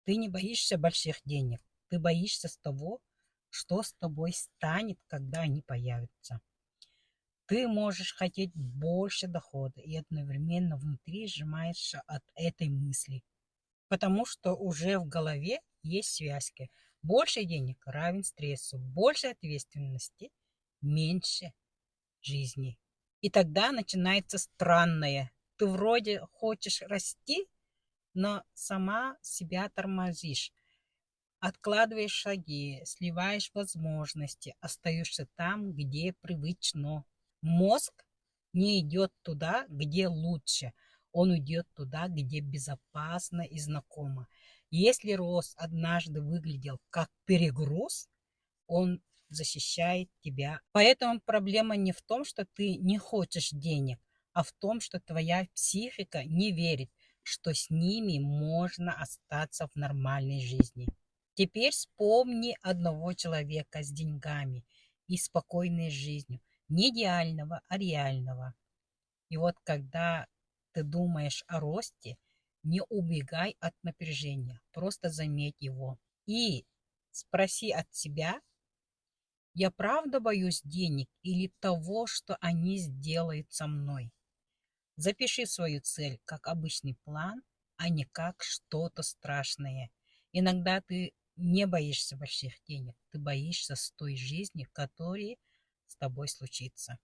Ты не боишься больших денег, ты боишься с того, что с тобой станет, когда они появятся. Ты можешь хотеть больше дохода и одновременно внутри сжимаешься от этой мысли, потому что уже в голове есть связки. Больше денег равен стрессу, больше ответственности, меньше жизни. И тогда начинается странное. Ты вроде хочешь расти, но сама себя тормозишь. Откладываешь шаги, сливаешь возможности, остаешься там, где привычно. Мозг не идет туда, где лучше. Он идет туда, где безопасно и знакомо. Если рост однажды выглядел как перегруз, он защищает тебя. Поэтому проблема не в том, что ты не хочешь денег, а в том, что твоя психика не верит, что с ними можно остаться в нормальной жизни. Теперь вспомни одного человека с деньгами и спокойной жизнью. Не идеального, а реального. И вот когда ты думаешь о росте, не убегай от напряжения, просто заметь его. И спроси от себя, я правда боюсь денег или того, что они сделают со мной? Запиши свою цель как обычный план, а не как что-то страшное. Иногда ты не боишься больших денег, ты боишься с той жизни, которая с тобой случится.